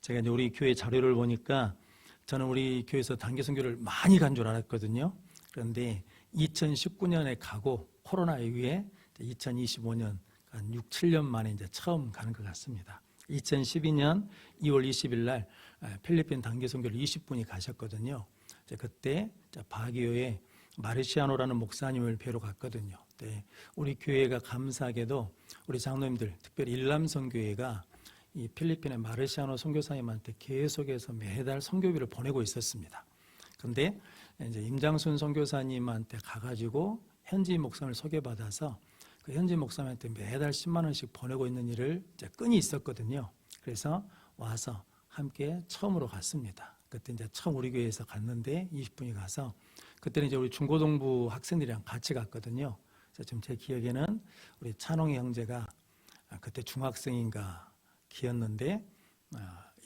제가 이제 우리 교회 자료를 보니까 저는 우리 교회에서 단기 선교를 많이 간 줄 알았거든요. 그런데 2019년에 가고 코로나에 의해 2025년 한 6, 7년 만에 이제 처음 가는 것 같습니다. 2012년 2월 20일 날 필리핀 단기 선교를 20분이 가셨거든요. 그때 바기오에 마르시아노라는 목사님을 뵈러 갔거든요. 우리 교회가 감사하게도 우리 장로님들, 특별히 일남선교회가 이 필리핀의 마르시아노 선교사님한테 계속해서 매달 선교비를 보내고 있었습니다. 그런데 이제 임장순 선교사님한테 가가지고 현지 목사님을 소개받아서 그 현지 목사님한테 매달 10만 원씩 보내고 있는 일을 이제 끈이 있었거든요. 그래서 와서 함께 처음으로 갔습니다. 그때 이제 처음 우리 교회에서 갔는데 20분이 가서 그때는 이제 우리 중고등부 학생들이랑 같이 갔거든요. 그래서 지금 제 기억에는 우리 찬홍이 형제가 그때 중학생인가 기였는데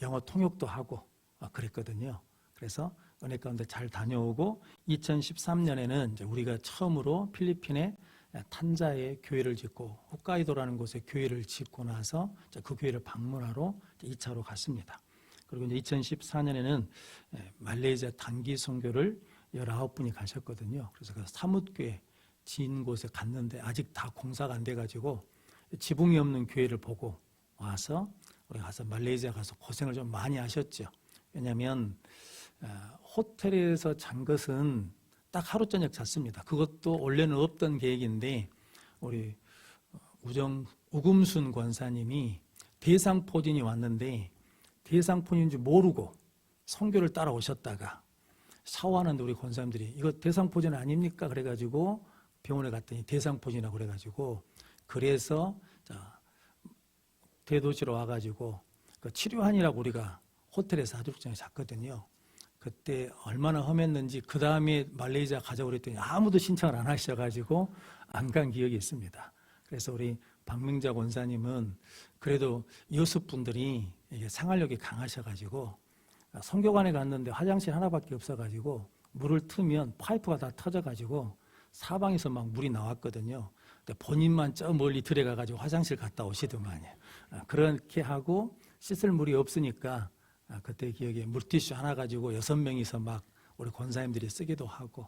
영어 통역도 하고 그랬거든요. 그래서 은혜 가운데 잘 다녀오고 2013년에는 이제 우리가 처음으로 필리핀에 탄자에 교회를 짓고 홋카이도라는 곳에 교회를 짓고 나서 그 교회를 방문하러 2차로 갔습니다. 그리고 이제 2014년에는 말레이시아 단기 선교를 19분이 가셨거든요. 그래서 그 사뭇교회 지은 곳에 갔는데 아직 다 공사가 안 돼가지고 지붕이 없는 교회를 보고 와서 우리 가서 말레이시아 가서 고생을 좀 많이 하셨죠. 왜냐하면 호텔에서 잔 것은 딱 하루 저녁 잤습니다. 그것도 원래는 없던 계획인데 우리 우금순 권사님이 대상포진이 왔는데 대상포진인 줄 모르고 선교를 따라오셨다가 샤워하는데 우리 권사님들이 이거 대상포진 아닙니까? 그래가지고 병원에 갔더니 대상포진이라고 그래가지고 그래서 대도시로 와가지고 그 치료한이라고 우리가 호텔에서 하루 종일 잤거든요. 그때 얼마나 험했는지 그 다음에 말레이시아 가자고 그랬더니 아무도 신청을 안 하셔가지고 안 간 기억이 있습니다. 그래서 우리 박명자 권사님은 그래도 여수분들이 이게 생활력이 강하셔가지고 선교관에 갔는데 화장실 하나밖에 없어가지고 물을 트면 파이프가 다 터져가지고 사방에서 막 물이 나왔거든요. 근데 본인만 저 멀리 들어가가지고 화장실 갔다 오시더만요. 그렇게 하고 씻을 물이 없으니까 그때 기억에 물티슈 하나 가지고 6명이서 막 우리 권사님들이 쓰기도 하고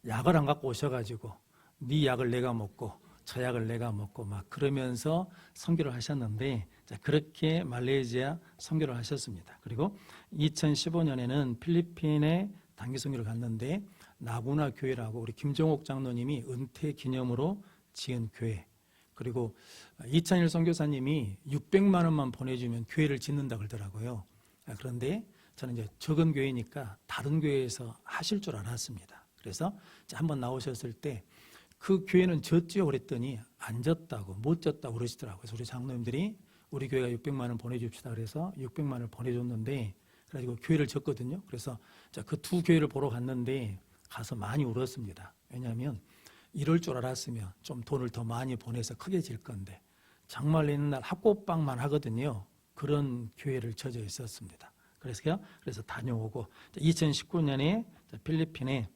약을 안 갖고 오셔가지고 네 약을 내가 먹고 저 약을 내가 먹고 막 그러면서 선교를 하셨는데 그렇게 말레이시아 선교를 하셨습니다. 그리고 2015년에는 필리핀에 단기 선교를 갔는데 나구나 교회라고 우리 김정옥 장로님이 은퇴 기념으로 지은 교회, 그리고 이찬일 선교사님이 600만 원만 보내주면 교회를 짓는다 그러더라고요. 그런데 저는 이제 적은 교회니까 다른 교회에서 하실 줄 알았습니다. 그래서 한번 나오셨을 때 그 교회는 졌지요 그랬더니 안 졌다고 못 졌다고 그러시더라고요. 그래서 우리 장로님들이 우리 교회가 600만 원 보내줍시다 그래서 600만 원을 보내줬는데 그래가지고 교회를 졌거든요. 그래서 그 두 교회를 보러 갔는데 가서 많이 울었습니다. 왜냐하면 이럴 줄 알았으면 좀 돈을 더 많이 보내서 크게 질 건데 장말 있는 날 합곡방만 하거든요. 그런 교회를 져져 있었습니다. 그래서 다녀오고 2019년에 필리핀에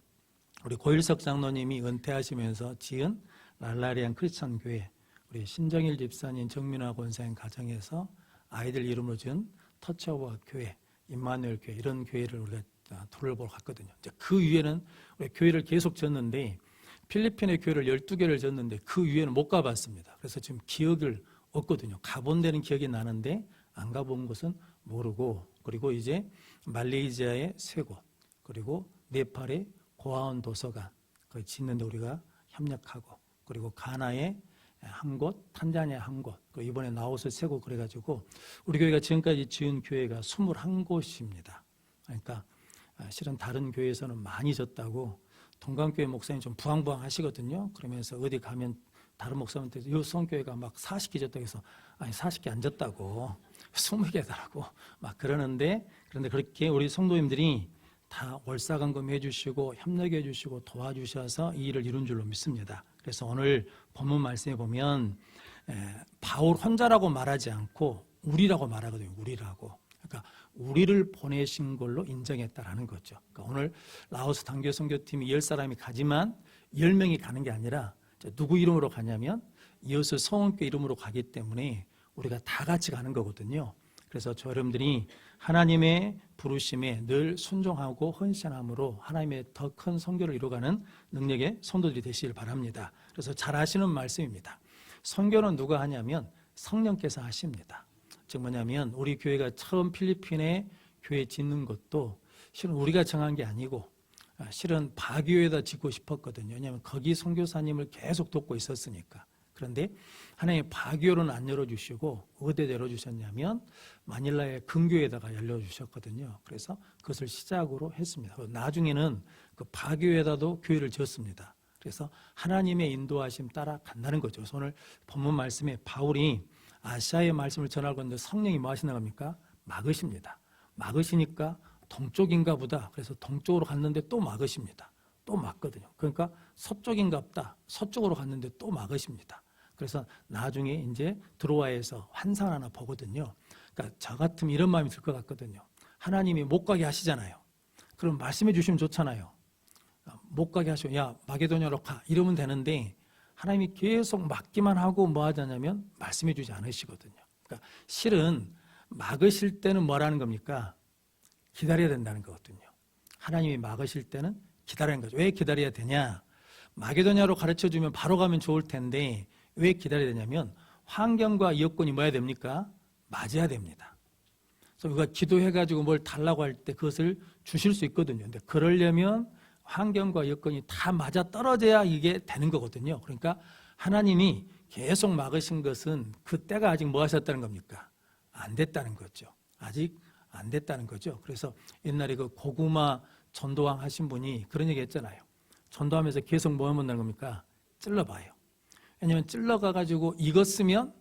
우리 고일석 장로님이 은퇴하시면서 지은 랄라리안 크리스천 교회, 우리 신정일 집사님, 정민화 권사님 가정에서 아이들 이름으로 지은 터치오버 교회, 임마누엘 교회 이런 교회를 우리가 둘러보러 갔거든요. 그 위에는 우리 교회를 계속 졌는데 필리핀의 교회를 12개를 졌는데 그 위에는 못 가봤습니다. 그래서 지금 기억을 얻거든요. 가본 데는 기억이 나는데 안 가본 곳은 모르고, 그리고 이제 말레이시아의 3곳, 그리고 네팔의 고아원 도서관 그 짓는데 우리가 협력하고, 그리고 가나의 한 곳, 탄자니아 한 곳, 이번에 나오스 3곳 그래가지고 우리 교회가 지금까지 지은 교회가 21곳입니다. 그러니까 실은 다른 교회에서는 많이 졌다고 동강교회 목사님 좀 부황부황 하시거든요. 그러면서 어디 가면 다른 목사님한테 이 성교회가 막 40개 졌다고 해서 아니 40개 안 졌다고 20개더라고 막 그러는데, 그런데 그렇게 우리 성도님들이 다 월사간금 해주시고 협력해 주시고 도와주셔서 이 일을 이룬 줄로 믿습니다. 그래서 오늘 본문 말씀에 보면 바울 혼자라고 말하지 않고 우리라고 말하거든요. 우리라고. 그러니까 우리를 보내신 걸로 인정했다라는 거죠. 그러니까 오늘 라오스 단교 선교팀이 10사람이 가지만 10명이 가는 게 아니라 누구 이름으로 가냐면 이어서 성원교 이름으로 가기 때문에 우리가 다 같이 가는 거거든요. 그래서 저 여러분들이 하나님의 부르심에 늘 순종하고 헌신함으로 하나님의 더 큰 선교를 이루어가는 능력의 성도들이 되시길 바랍니다. 그래서 잘 아시는 말씀입니다. 선교는 누가 하냐면 성령께서 하십니다. 즉 뭐냐면 우리 교회가 처음 필리핀에 교회 짓는 것도 실은 우리가 정한 게 아니고 실은 바교에다 짓고 싶었거든요. 왜냐하면 거기 선교사님을 계속 돕고 있었으니까. 그런데 하나님 바교로는 안 열어주시고 어디에 열어주셨냐면 마닐라의 근교에다가 열려주셨거든요. 그래서 그것을 시작으로 했습니다. 나중에는 그 바교에다도 교회를 지었습니다. 그래서 하나님의 인도하심 따라 간다는 거죠. 그래서 오늘 본문 말씀에 바울이 아시아의 말씀을 전하고 있는데 성령이 뭐 하시는 겁니까? 막으십니다. 막으시니까 동쪽인가 보다. 그래서 동쪽으로 갔는데 또 막으십니다. 또 막거든요. 그러니까 서쪽인가 보다. 서쪽으로 갔는데 또 막으십니다. 그래서 나중에 이제 드로아에서 환상 하나 보거든요. 그러니까 저 같으면 이런 마음이 들 것 같거든요. 하나님이 못 가게 하시잖아요. 그럼 말씀해 주시면 좋잖아요. 못 가게 하시고 야 마게도냐로 가 이러면 되는데 하나님이 계속 막기만 하고 뭐 하자냐면 말씀해 주지 않으시거든요. 그러니까 실은 막으실 때는 뭐라는 겁니까? 기다려야 된다는 거거든요. 하나님이 막으실 때는 기다리는 거죠. 왜 기다려야 되냐? 마게도냐로 가르쳐주면 바로 가면 좋을 텐데 왜 기다려야 되냐면 환경과 여건이 뭐야 됩니까? 맞아야 됩니다. 그래서 우리가 기도해가지고 뭘 달라고 할 때 그것을 주실 수 있거든요. 근데 그러려면 환경과 여건이 다 맞아 떨어져야 이게 되는 거거든요. 그러니까 하나님이 계속 막으신 것은 그때가 아직 뭐 하셨다는 겁니까? 안 됐다는 거죠. 아직 안 됐다는 거죠. 그래서 옛날에 그 고구마 전도왕 하신 분이 그런 얘기 했잖아요. 전도하면서 계속 뭐 하면 되는 겁니까? 찔러봐요. 왜냐하면 찔러가가지고 익었으면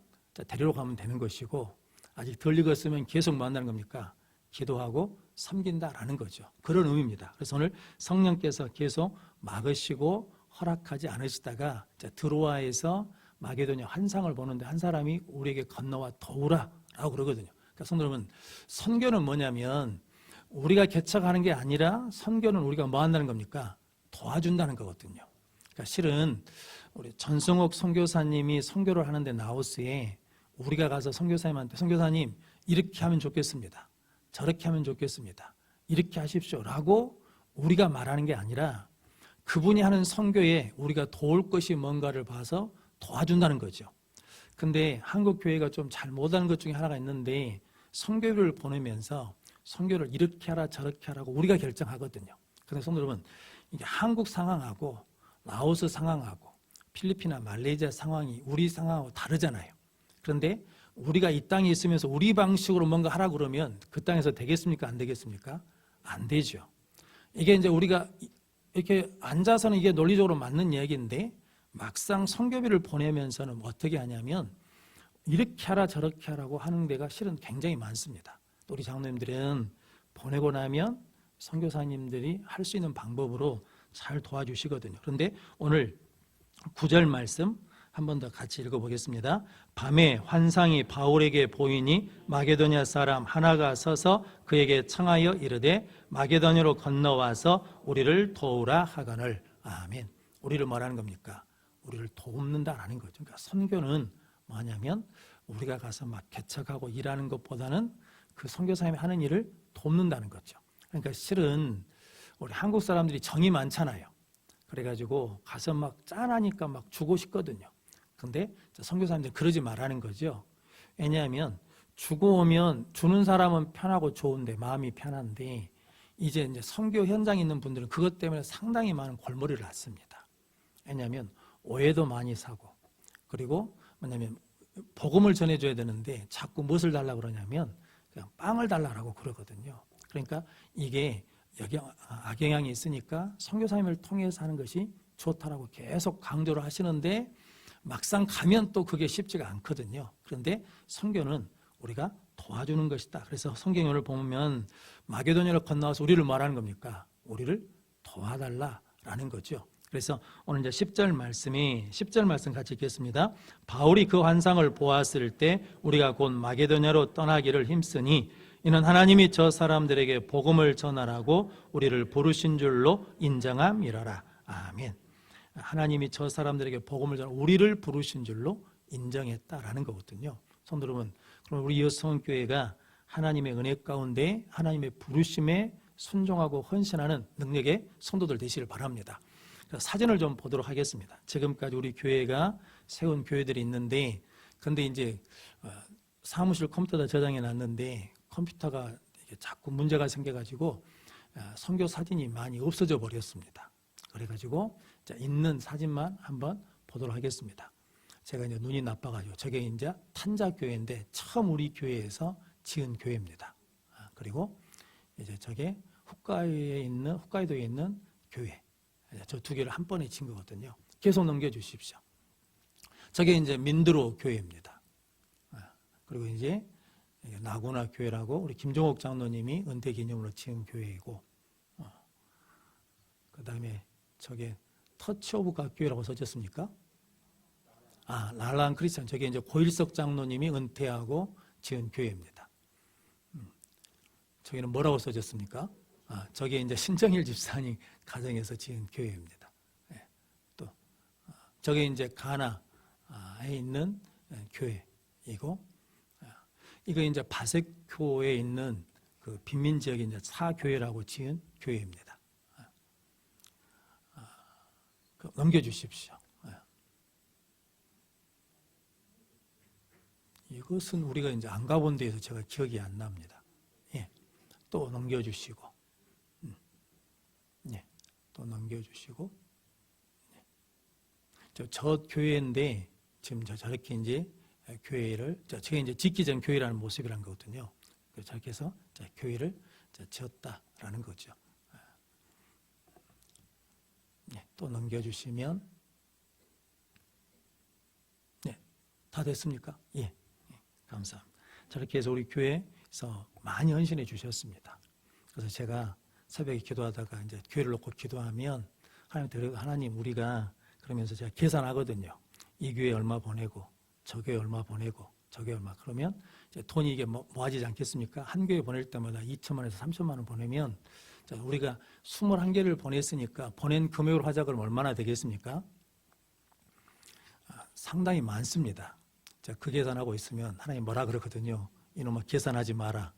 데리러 가면 되는 것이고 아직 덜 익었으면 계속 뭐 한다는 겁니까? 기도하고 섬긴다라는 거죠. 그런 의미입니다. 그래서 오늘 성령께서 계속 막으시고 허락하지 않으시다가 드로아에서 마게도냐 환상을 보는데 한 사람이 우리에게 건너와 도우라라고 그러거든요. 그러니까 성도 여러분, 선교는 뭐냐면 우리가 개척하는 게 아니라 선교는 우리가 뭐 한다는 겁니까? 도와준다는 거거든요. 그러니까 실은 우리 전승옥 선교사님이 선교를 하는데 라오스에 우리가 가서 선교사님한테 선교사님 이렇게 하면 좋겠습니다. 저렇게 하면 좋겠습니다. 이렇게 하십시오라고 우리가 말하는 게 아니라 그분이 하는 선교에 우리가 도울 것이 뭔가를 봐서 도와준다는 거죠. 근데 한국 교회가 좀 잘 못하는 것 중에 하나가 있는데 선교를 보내면서 선교를 이렇게 하라 저렇게 하라고 우리가 결정하거든요. 그런데 성도 여러분, 이게 한국 상황하고 라오스 상황하고 필리핀이나 말레이시아 상황이 우리 상황하고 다르잖아요. 그런데 우리가 이 땅에 있으면서 우리 방식으로 뭔가 하라고 그러면 그 땅에서 되겠습니까? 안 되겠습니까? 안 되죠. 이게 이제 우리가 이렇게 앉아서는 이게 논리적으로 맞는 이야기인데 막상 선교비를 보내면서는 어떻게 하냐면 이렇게 하라 저렇게 하라고 하는 데가 실은 굉장히 많습니다. 또 우리 장로님들은 보내고 나면 선교사님들이 할 수 있는 방법으로 잘 도와주시거든요. 그런데 오늘 9절 말씀 한 번 더 같이 읽어보겠습니다. 밤에 환상이 바울에게 보이니 마게도냐 사람 하나가 서서 그에게 청하여 이르되 마게도냐로 건너와서 우리를 도우라 하거늘. 아멘. 우리를 뭐라는 겁니까? 우리를 돕는다라는 거죠. 그러니까 선교는 뭐냐면 우리가 가서 막 개척하고 일하는 것보다는 그 선교사님이 하는 일을 돕는다는 거죠. 그러니까 실은 우리 한국 사람들이 정이 많잖아요. 그래가지고 가서 막 짠하니까 막 주고 싶거든요. 근데 선교사님들 그러지 말라는 거죠. 왜냐하면 주고 오면 주는 사람은 편하고 좋은데 마음이 편한데 이제 선교 현장에 있는 분들은 그것 때문에 상당히 많은 골머리를 앓습니다. 왜냐하면 오해도 많이 사고 그리고 뭐냐면 복음을 전해줘야 되는데 자꾸 무엇을 달라고 그러냐면 그냥 빵을 달라고 그러거든요. 그러니까 이게 악영향이 있으니까 선교사님을 통해서 하는 것이 좋다라고 계속 강조를 하시는데 막상 가면 또 그게 쉽지가 않거든요. 그런데 선교는 우리가 도와주는 것이다. 그래서 성경을 보면 마게도냐를 건너와서 우리를 말하는 겁니까? 우리를 도와달라라는 거죠. 그래서 오늘 이제 10절 말씀 같이 읽겠습니다. 바울이 그 환상을 보았을 때 우리가 곧 마게도냐로 떠나기를 힘쓰니 이는 하나님이 저 사람들에게 복음을 전하라고 우리를 부르신 줄로 인정함이라라. 아멘. 하나님이 저 사람들에게 복음을 전하 우리를 부르신 줄로 인정했다라는 거거든요. 성도 여러분, 그럼 우리 여성교회가 하나님의 은혜 가운데 하나님의 부르심에 순종하고 헌신하는 능력의 성도들 되시길 바랍니다. 사진을 좀 보도록 하겠습니다. 지금까지 우리 교회가 세운 교회들이 있는데, 근데 이제 사무실 컴퓨터에다 저장해 놨는데 컴퓨터가 자꾸 문제가 생겨가지고 선교 사진이 많이 없어져 버렸습니다. 그래가지고 있는 사진만 한번 보도록 하겠습니다. 제가 이제 눈이 나빠가지고, 저게 이제 탄자 교회인데 처음 우리 교회에서 지은 교회입니다. 그리고 이제 저게 홋카이도에 있는 교회, 저 두 개를 한 번에 친 거거든요. 계속 넘겨주십시오. 저게 이제 민드로 교회입니다. 그리고 이제 나고나 교회라고 우리 김종옥 장로님이 은퇴 기념으로 지은 교회이고, 그 다음에 저게 터치 오브 갓 교회라고 써졌습니까? 랄란 크리스찬, 저게 이제 고일석 장로님이 은퇴하고 지은 교회입니다. 저기는 뭐라고 써졌습니까? 저게 이제 신정일 집사님 가정에서 지은 교회입니다. 또 저게 이제 가나에 있는 교회이고, 이거 이제 바세교에 있는 그 빈민 지역의 이제 사교회라고 지은 교회입니다. 넘겨주십시오. 이것은 우리가 이제 안 가본 데에서 제가 기억이 안 납니다. 또 넘겨주시고, 또 넘겨주시고, 저 교회인데 지금 저렇게 이제 교회를, 저게 이제 짓기 전 교회라는 모습이란 거거든요. 저렇게 해서 교회를 지었다라는 거죠. 또 넘겨주시면, 다 됐습니까? 감사합니다. 저렇게 해서 우리 교회에서 많이 헌신해 주셨습니다. 그래서 제가 새벽에 기도하다가 이제 교회를 놓고 기도하면 하나님, 우리가 그러면서 제가 계산하거든요. 이 교회 얼마 보내고, 저 교회 얼마 보내고, 저 교회 얼마. 그러면 이제 돈이 이게 모아지지 않겠습니까? 한 교회 보낼 때마다 2천만 원에서 3천만 원 보내면, 우리가 21개를 보냈으니까 보낸 금액으로 하자 그러면 얼마나 되겠습니까? 상당히 많습니다. 그 계산하고 있으면 하나님 뭐라 그러거든요. 이놈아, 계산하지 마라.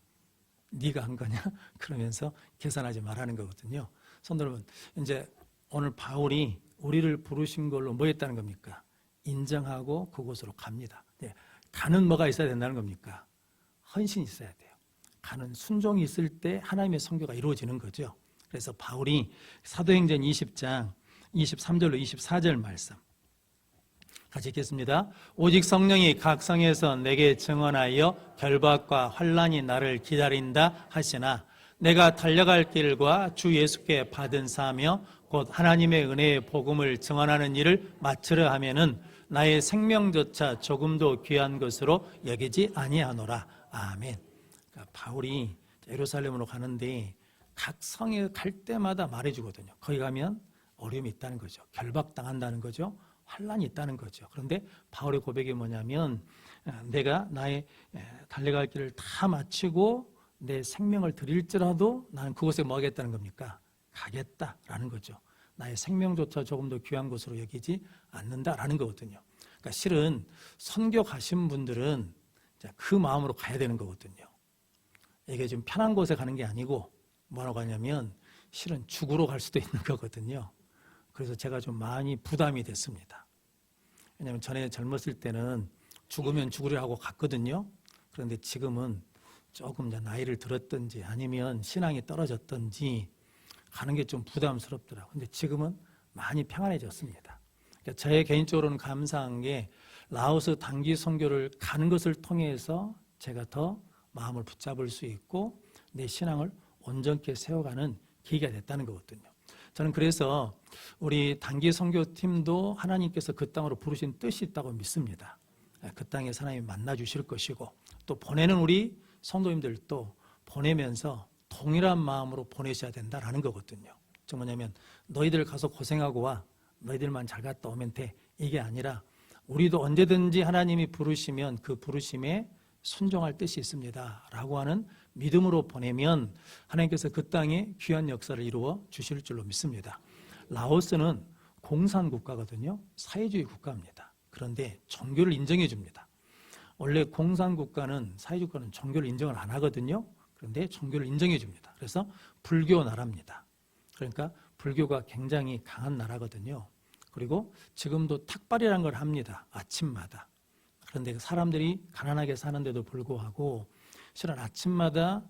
네가 한 거냐? 그러면서 계산하지 말라는 거거든요. 성도 여러분, 이제 오늘 바울이 우리를 부르신 걸로 뭐 했다는 겁니까? 인정하고 그곳으로 갑니다. 가는 뭐가 있어야 된다는 겁니까? 헌신이 있어야 돼요. 가는 순종이 있을 때 하나님의 선교가 이루어지는 거죠. 그래서 바울이 사도행전 20장 23절로 24절 말씀 같이 읽겠습니다. 오직 성령이 각 성에서 내게 증언하여 결박과 환난이 나를 기다린다 하시나, 내가 달려갈 길과 주 예수께 받은 사며 곧 하나님의 은혜의 복음을 증언하는 일을 마치려 하면은 나의 생명조차 조금도 귀한 것으로 여기지 아니하노라. 아멘. 그러니까 바울이 예루살렘으로 가는데 각 성에 갈 때마다 말해주거든요. 거기 가면 어려움이 있다는 거죠. 결박당한다는 거죠. 환난이 있다는 거죠. 그런데 바울의 고백이 뭐냐면, 내가 나의 달려갈 길을 다 마치고 내 생명을 드릴지라도 나는 그곳에 뭐 하겠다는 겁니까? 가겠다라는 거죠. 나의 생명조차 조금 더 귀한 것으로 여기지 않는다라는 거거든요. 그러니까 실은 선교 가신 분들은 그 마음으로 가야 되는 거거든요. 이게 좀 편한 곳에 가는 게 아니고 뭐라고 하냐면 실은 죽으러 갈 수도 있는 거거든요. 그래서 제가 좀 많이 부담이 됐습니다. 왜냐하면 전에 젊었을 때는 죽으면 죽으려 하고 갔거든요. 그런데 지금은 조금 나이를 들었든지 아니면 신앙이 떨어졌든지 가는 게 좀 부담스럽더라고요. 근데 지금은 많이 평안해졌습니다. 그러니까 제 개인적으로는 감사한 게 라오스 단기 선교를 가는 것을 통해서 제가 더 마음을 붙잡을 수 있고 내 신앙을 온전케 세워가는 계기가 됐다는 거거든요. 저는 그래서 우리 단기 선교팀도 하나님께서 그 땅으로 부르신 뜻이 있다고 믿습니다. 그 땅에 하나님이 만나 주실 것이고, 또 보내는 우리 성도님들도 보내면서 동일한 마음으로 보내셔야 된다라는 거거든요. 즉 뭐냐면 너희들 가서 고생하고 와, 너희들만 잘 갔다 오면 돼, 이게 아니라 우리도 언제든지 하나님이 부르시면 그 부르심에 순종할 뜻이 있습니다 라고 하는 믿음으로 보내면 하나님께서 그 땅에 귀한 역사를 이루어 주실 줄로 믿습니다. 라오스는 공산국가거든요. 사회주의 국가입니다. 그런데 종교를 인정해 줍니다. 원래 공산국가는 사회주의국가는 종교를 인정을 안 하거든요. 그런데 종교를 인정해 줍니다. 그래서 불교 나라입니다. 그러니까 불교가 굉장히 강한 나라거든요. 그리고 지금도 탁발이라는 걸 합니다. 아침마다. 그런데 사람들이 가난하게 사는데도 불구하고 실은 아침마다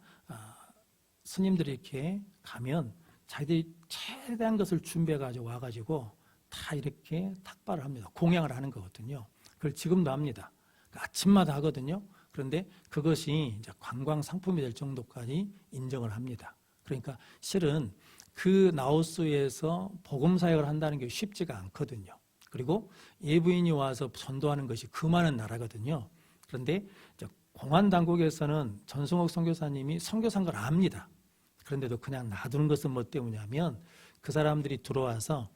스님들이 이렇게 가면 자기들이 최대한 것을 준비해 가지고 와가지고 다 이렇게 탁발을 합니다. 공양을 하는 거거든요. 그걸 지금도 합니다. 아침마다 하거든요. 그런데 그것이 이제 관광 상품이 될 정도까지 인정을 합니다. 그러니까 실은 그 라오스에서 복음 사역을 한다는 게 쉽지가 않거든요. 그리고 예부인이 와서 전도하는 것이 그 많은 나라거든요. 그런데 이제 공안 당국에서는 전승옥 선교사님이 선교사인 걸 압니다. 그런데도 그냥 놔두는 것은 뭐 때문이냐면 그 사람들이 들어와서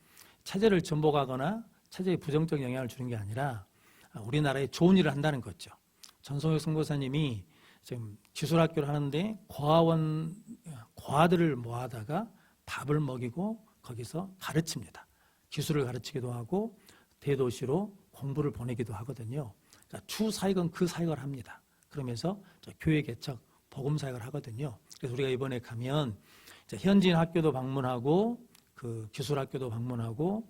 체제를 전복하거나 체제에 부정적 영향을 주는 게 아니라 우리나라에 좋은 일을 한다는 거죠. 전승옥 선교사님이 지금 기술학교를 하는데 고아들을 모아다가 밥을 먹이고 거기서 가르칩니다. 기술을 가르치기도 하고 대도시로 공부를 보내기도 하거든요. 그러니까 추사역은 그 사역을 합니다. 그러면서 교회 개척, 복음 사역을 하거든요. 그래서 우리가 이번에 가면 현지인 학교도 방문하고 그 기술학교도 방문하고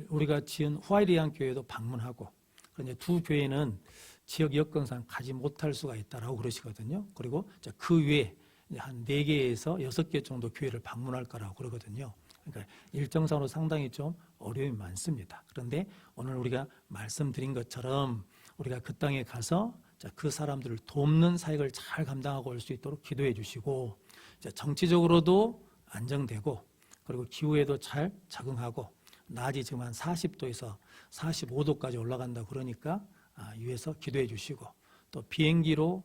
우리가 지은 후아이리안 교회도 방문하고 그런데 두 교회는 지역 여건상 가지 못할 수가 있다라고 그러시거든요. 그리고 그 위에 한 4개에서 6개 정도 교회를 방문할 거라고 그러거든요. 그러니까 일정상으로 상당히 좀 어려움이 많습니다. 그런데 오늘 우리가 말씀드린 것처럼 우리가 그 땅에 가서 그 사람들을 돕는 사역을 잘 감당하고 올 수 있도록 기도해 주시고 정치적으로도 안정되고 그리고 기후에도 잘 적응하고 낮이 지금 한 40도에서 45도까지 올라간다고 그러니까 위에서 기도해 주시고 또 비행기로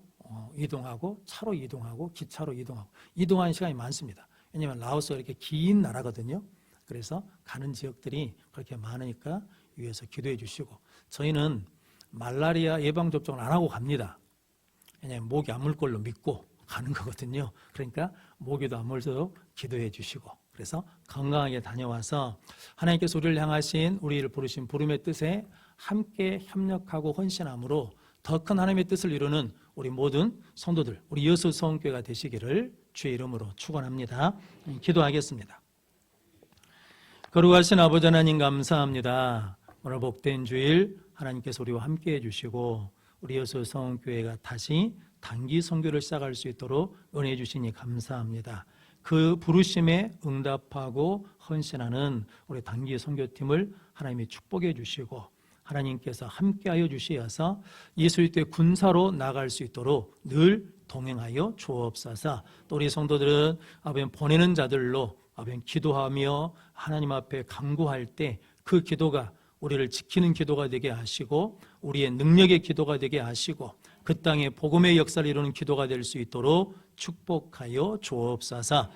이동하고 차로 이동하고 기차로 이동하고 이동하는 시간이 많습니다. 왜냐하면 라오스가 이렇게 긴 나라거든요. 그래서 가는 지역들이 그렇게 많으니까 위에서 기도해 주시고 저희는 말라리아 예방접종을 안 하고 갑니다. 왜냐하면 모기 안 물 걸로 믿고 가는 거거든요. 그러니까 모기도 안 물도록 기도해 주시고 그래서 건강하게 다녀와서 하나님께서 우리를 향하신 우리를 부르신 부름의 뜻에 함께 협력하고 헌신함으로 더 큰 하나님의 뜻을 이루는 우리 모든 성도들, 우리 여수 성교회가 되시기를 주의 이름으로 축원합니다. 기도하겠습니다. 거룩하신 아버지 하나님 감사합니다. 오늘 복된 주일 하나님께서 우리와 함께해 주시고 우리 여수 성교회가 다시 단기 선교를 시작할 수 있도록 은혜해 주시니 감사합니다. 그 부르심에 응답하고 헌신하는 우리 단기 선교팀을 하나님이 축복해 주시고 하나님께서 함께하여 주시어서 예수 그리스도의 군사로 나아갈 수 있도록 늘 동행하여 주옵소서. 또 우리 성도들은 아버지 보내는 자들로 아버지 기도하며 하나님 앞에 간구할 때 그 기도가 우리를 지키는 기도가 되게 하시고 우리의 능력의 기도가 되게 하시고 그 땅에 복음의 역사를 이루는 기도가 될 수 있도록 축복하여 주옵소서.